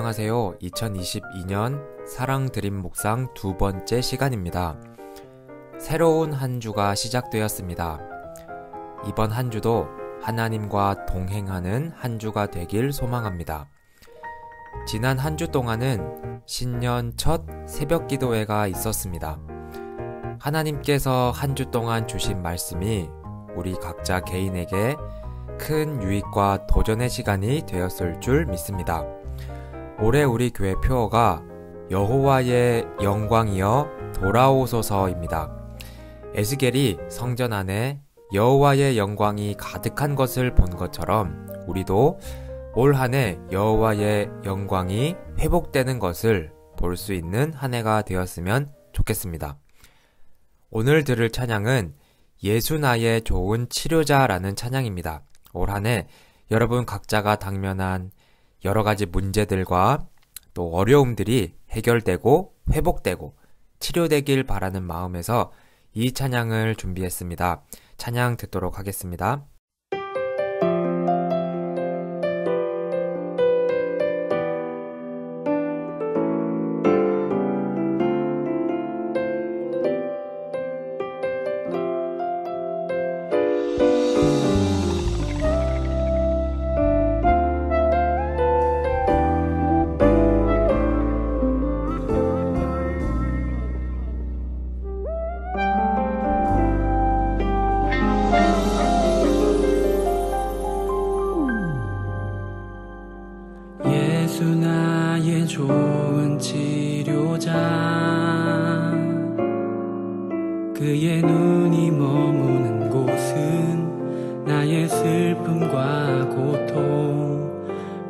안녕하세요. 2022년 사랑 드림 묵상 두 번째 시간입니다. 새로운 한 주가 시작되었습니다. 이번 한 주도 하나님과 동행하는 한 주가 되길 소망합니다. 지난 한 주 동안은 신년 첫 새벽 기도회가 있었습니다. 하나님께서 한 주 동안 주신 말씀이 우리 각자 개인에게 큰 유익과 도전의 시간이 되었을 줄 믿습니다. 올해 우리 교회 표어가 여호와의 영광이여 돌아오소서입니다. 에스겔이 성전 안에 여호와의 영광이 가득한 것을 본 것처럼 우리도 올 한 해 여호와의 영광이 회복되는 것을 볼 수 있는 한 해가 되었으면 좋겠습니다. 오늘 들을 찬양은 예수 나의 좋은 치료자라는 찬양입니다. 올 한 해 여러분 각자가 당면한 여러 가지 문제들과 또 어려움들이 해결되고 회복되고 치료되길 바라는 마음에서 이 찬양을 준비했습니다. 찬양 듣도록 하겠습니다. 예수 나의 좋은 치료자 그의 눈이 머무는 곳은 나의 슬픔과 고통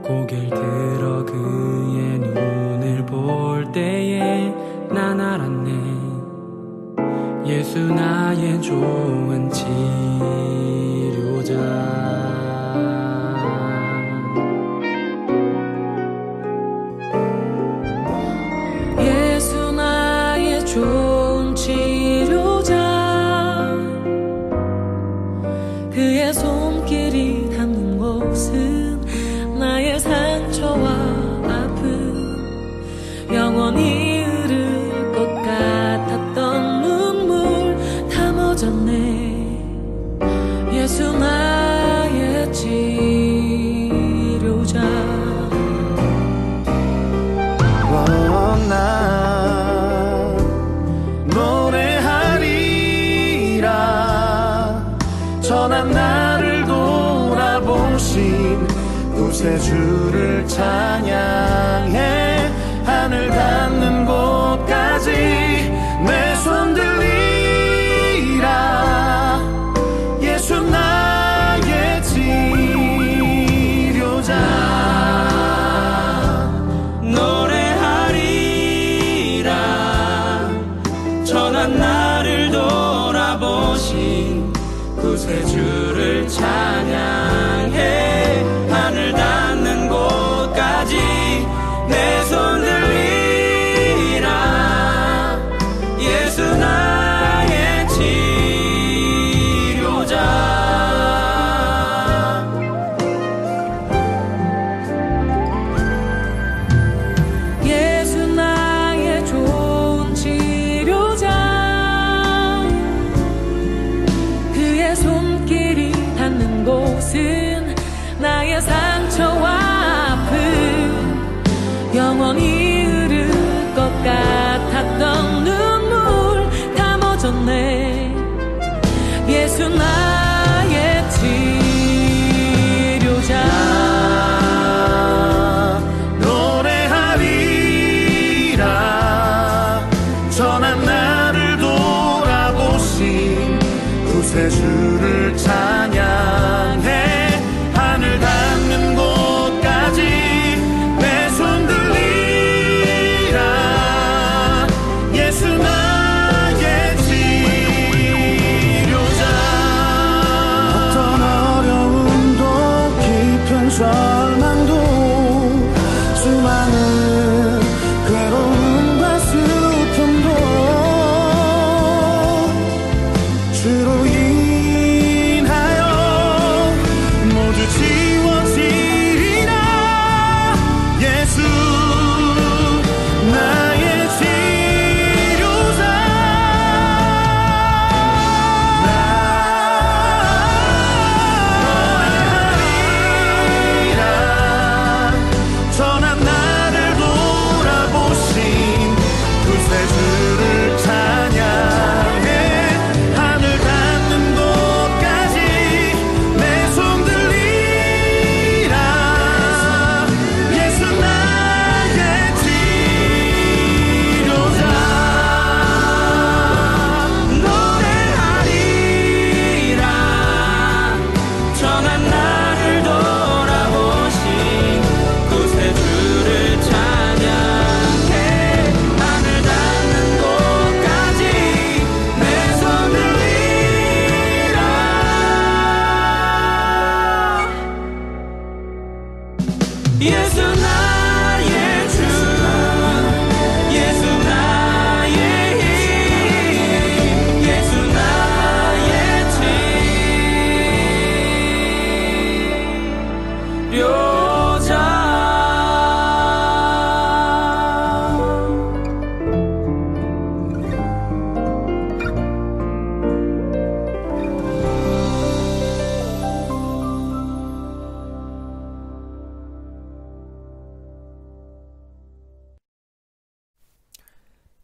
고개를 들어 그의 눈을 볼 때에 난 알았네 예수 나의 좋은 치료자 좋은 치료자 그의 손길이 닿는 곳은 나의 상처와 아픔 영원히 흐를 것 같았던 눈물 다 멎었네 예수 나의 치료자 선한 나를 돌아보신 구세주를 찬양해 하늘 닿는 곳까지 내 손 들리라 예수 나의 치료자 노래하리라 선한 나를 돌아보신 구세주를 찬양해 하늘 닿는 곳까지 내 손 들리라 예수 나의 치료자 예수 나의 좋은 치료자 그의 손길이 닿는 곳은 나의 상처와 아픔 영원히 흐를 것 같았던 눈물 다 멎었네 예수 나의 치료자 노래하리라 선한 나를 돌아보신 구세주를 찬양해 하늘 닿는 곳까지 내 손 들리라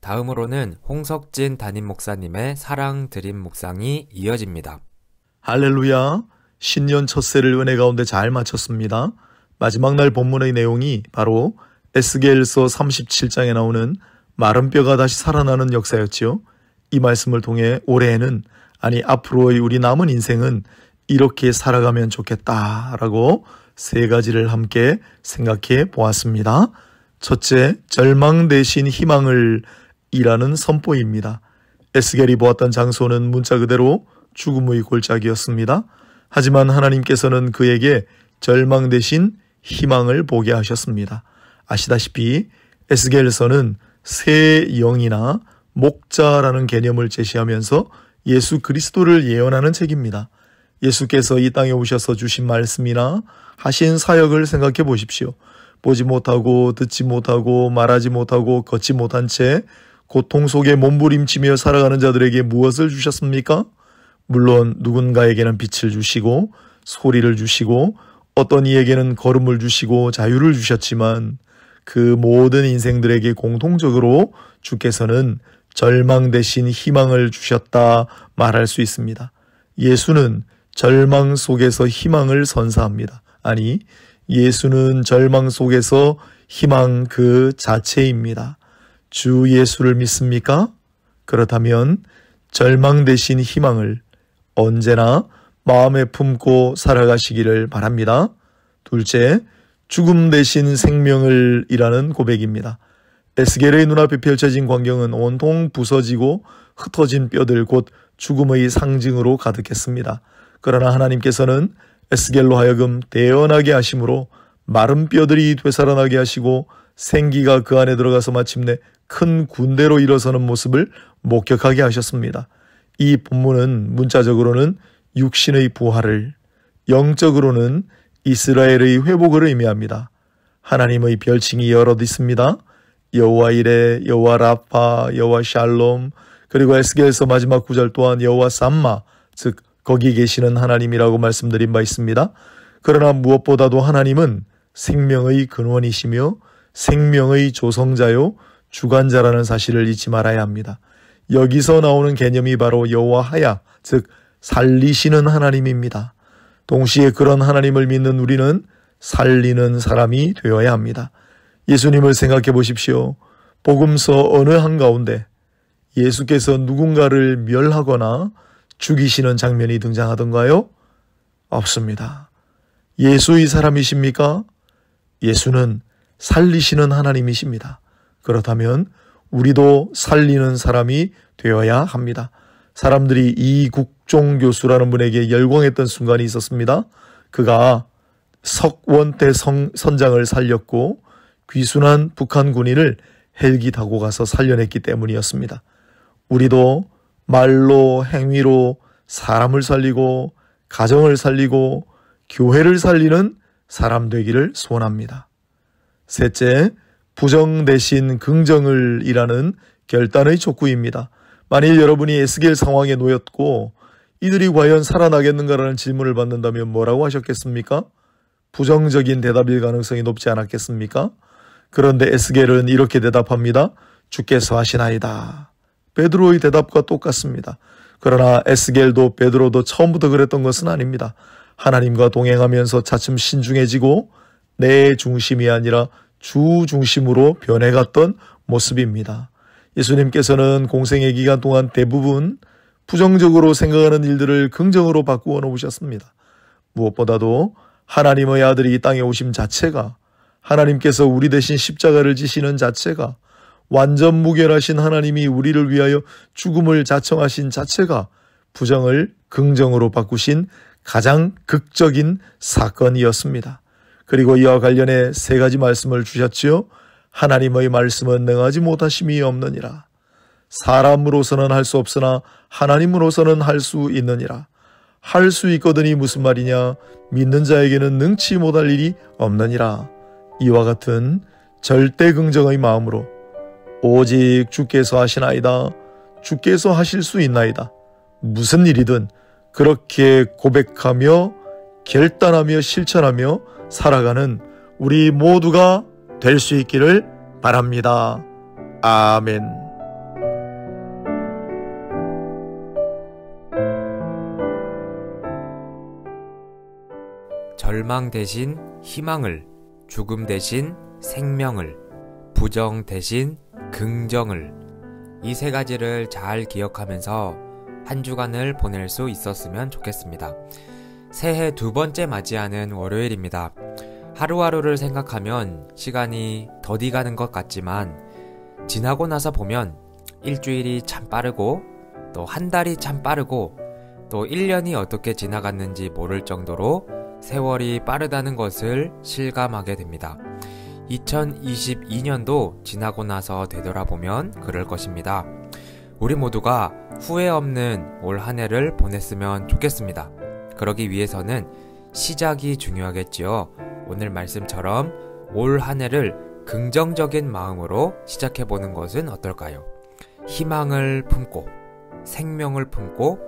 다음으로는 홍석진 담임 목사님의 사랑 드림 묵상이 이어집니다. 할렐루야. 신년 첫세를 은혜 가운데 잘 마쳤습니다. 마지막 날 본문의 내용이 바로 에스겔서 37장에 나오는 마른 뼈가 다시 살아나는 역사였지요. 이 말씀을 통해 올해에는, 아니 앞으로의 우리 남은 인생은 이렇게 살아가면 좋겠다라고 세 가지를 함께 생각해 보았습니다. 첫째, 절망 대신 희망을 이라는 선포입니다. 에스겔이 보았던 장소는 문자 그대로 죽음의 골짜기였습니다. 하지만 하나님께서는 그에게 절망 대신 희망을 보게 하셨습니다. 아시다시피 에스겔서는 새 영이나 목자라는 개념을 제시하면서 예수 그리스도를 예언하는 책입니다. 예수께서 이 땅에 오셔서 주신 말씀이나 하신 사역을 생각해 보십시오. 보지 못하고 듣지 못하고 말하지 못하고 걷지 못한 채 고통 속에 몸부림치며 살아가는 자들에게 무엇을 주셨습니까? 물론 누군가에게는 빛을 주시고 소리를 주시고 어떤 이에게는 걸음을 주시고 자유를 주셨지만 그 모든 인생들에게 공통적으로 주께서는 절망 대신 희망을 주셨다 말할 수 있습니다. 예수는 절망 속에서 희망을 선사합니다. 아니, 예수는 절망 속에서 희망 그 자체입니다. 주 예수를 믿습니까? 그렇다면 절망 대신 희망을 언제나 마음에 품고 살아가시기를 바랍니다. 둘째, 죽음 대신 생명을 이라는 고백입니다. 에스겔의 눈앞에 펼쳐진 광경은 온통 부서지고 흩어진 뼈들 곧 죽음의 상징으로 가득했습니다. 그러나 하나님께서는 에스겔로 하여금 대언하게 하심으로 마른 뼈들이 되살아나게 하시고 생기가 그 안에 들어가서 마침내 큰 군대로 일어서는 모습을 목격하게 하셨습니다. 이 본문은 문자적으로는 육신의 부활을, 영적으로는 이스라엘의 회복을 의미합니다. 하나님의 별칭이 여럿 있습니다. 여호와 이레, 여호와 라파, 여호와 샬롬, 그리고 에스겔서 마지막 구절 또한 여호와 삼마, 즉 거기 계시는 하나님이라고 말씀드린 바 있습니다. 그러나 무엇보다도 하나님은 생명의 근원이시며 생명의 조성자요 주관자라는 사실을 잊지 말아야 합니다. 여기서 나오는 개념이 바로 여호와하야, 즉 살리시는 하나님입니다. 동시에 그런 하나님을 믿는 우리는 살리는 사람이 되어야 합니다. 예수님을 생각해 보십시오. 복음서 어느 한가운데 예수께서 누군가를 멸하거나 죽이시는 장면이 등장하던가요? 없습니다. 예수의 사람이십니까? 예수는 살리시는 하나님이십니다. 그렇다면 우리도 살리는 사람이 되어야 합니다. 사람들이 이국종 교수라는 분에게 열광했던 순간이 있었습니다. 그가 석원태 선장을 살렸고 귀순한 북한 군인을 헬기 타고 가서 살려냈기 때문이었습니다. 우리도 말로 행위로 사람을 살리고 가정을 살리고 교회를 살리는 사람 되기를 소원합니다. 셋째, 부정 대신 긍정을 이라는 결단의 촉구입니다. 만일 여러분이 에스겔 상황에 놓였고 이들이 과연 살아나겠는가라는 질문을 받는다면 뭐라고 하셨겠습니까? 부정적인 대답일 가능성이 높지 않았겠습니까? 그런데 에스겔은 이렇게 대답합니다. 주께서 하시나이다. 베드로의 대답과 똑같습니다. 그러나 에스겔도 베드로도 처음부터 그랬던 것은 아닙니다. 하나님과 동행하면서 차츰 신중해지고 내 중심이 아니라 주 중심으로 변해갔던 모습입니다. 예수님께서는 공생의 기간 동안 대부분 부정적으로 생각하는 일들을 긍정으로 바꾸어 놓으셨습니다. 무엇보다도 하나님의 아들이 이 땅에 오심 자체가, 하나님께서 우리 대신 십자가를 지시는 자체가, 완전 무결하신 하나님이 우리를 위하여 죽음을 자청하신 자체가 부정을 긍정으로 바꾸신 가장 극적인 사건이었습니다. 그리고 이와 관련해 세 가지 말씀을 주셨지요. 하나님의 말씀은 능하지 못하심이 없느니라. 사람으로서는 할 수 없으나 하나님으로서는 할 수 있느니라. 할 수 있거든이 무슨 말이냐? 믿는 자에게는 능치 못할 일이 없느니라. 이와 같은 절대 긍정의 마음으로 오직 주께서 하시나이다. 주께서 하실 수 있나이다. 무슨 일이든 그렇게 고백하며 결단하며 실천하며 살아가는 우리 모두가 될 수 있기를 바랍니다. 아멘. 절망 대신 희망을, 죽음 대신 생명을, 부정 대신 긍정을, 이 세 가지를 잘 기억하면서 한 주간을 보낼 수 있었으면 좋겠습니다. 새해 두 번째 맞이하는 월요일입니다. 하루하루를 생각하면 시간이 더디 가는 것 같지만 지나고 나서 보면 일주일이 참 빠르고 또 한 달이 참 빠르고 또 1년이 어떻게 지나갔는지 모를 정도로 세월이 빠르다는 것을 실감하게 됩니다. 2022년도 지나고 나서 되돌아보면 그럴 것입니다. 우리 모두가 후회 없는 올 한 해를 보냈으면 좋겠습니다. 그러기 위해서는 시작이 중요하겠지요. 오늘 말씀처럼 올 한 해를 긍정적인 마음으로 시작해보는 것은 어떨까요? 희망을 품고 생명을 품고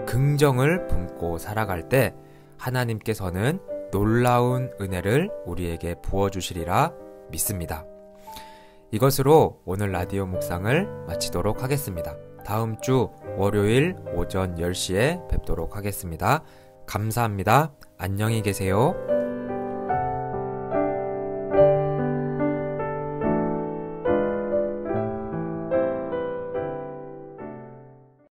긍정을 품고 살아갈 때 하나님께서는 놀라운 은혜를 우리에게 부어주시리라 믿습니다. 이것으로 오늘 라디오 묵상을 마치도록 하겠습니다. 다음 주 월요일 오전 10시에 뵙도록 하겠습니다. 감사합니다. 안녕히 계세요.